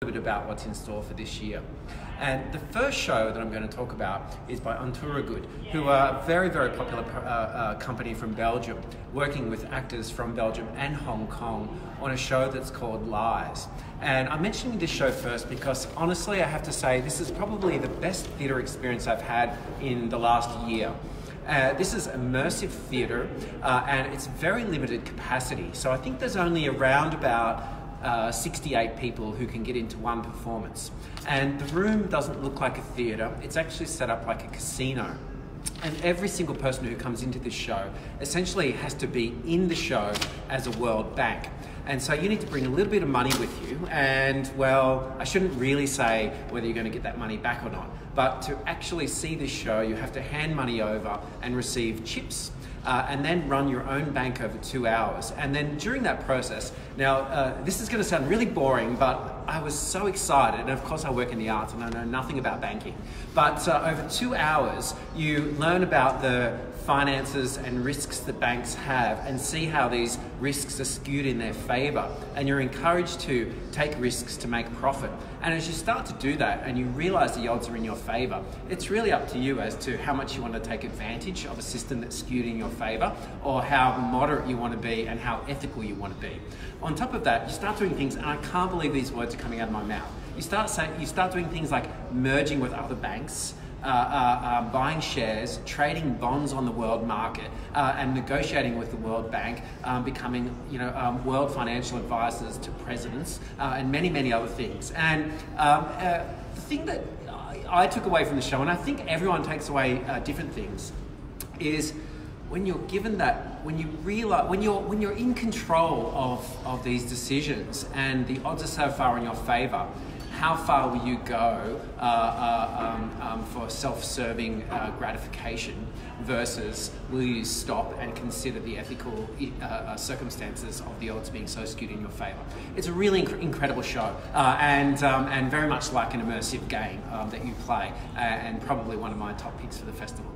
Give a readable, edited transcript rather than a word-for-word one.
A bit about what's in store for this year. And the first show that I'm going to talk about is by Good, who are a very, very popular company from Belgium, working with actors from Belgium and Hong Kong on a show that's called Lies. And I'm mentioning this show first because honestly, I have to say this is probably the best theatre experience I've had in the last year. This is immersive theatre and it's very limited capacity. So I think there's only around about 68 people who can get into one performance. And the room doesn't look like a theatre, it's actually set up like a casino. And every single person who comes into this show essentially has to be in the show as a World Bank. And so you need to bring a little bit of money with you, and well, I shouldn't really say whether you're going to get that money back or not, but to actually see this show you have to hand money over and receive chips. And then run your own bank over 2 hours. And then during that process, now this is going to sound really boring, but I was so excited, and of course I work in the arts and I know nothing about banking, but over 2 hours you learn about the finances and risks that banks have and see how these risks are skewed in their favour, and you're encouraged to take risks to make profit. And as you start to do that and you realise the odds are in your favour, it's really up to you as to how much you want to take advantage of a system that's skewed in your favour, or how moderate you want to be and how ethical you want to be. On top of that, you start doing things, and I can't believe these words are coming out of my mouth. You start doing things like merging with other banks, buying shares, trading bonds on the world market, and negotiating with the World Bank, becoming world financial advisors to presidents, and many, many other things. And the thing that I took away from the show, and I think everyone takes away different things, is when you're given that, when you realize, when you're in control of these decisions and the odds are so far in your favor, how far will you go for self-serving gratification versus will you stop and consider the ethical circumstances of the odds being so skewed in your favor? It's a really incredible show and very much like an immersive game that you play, and probably one of my top picks for the festival.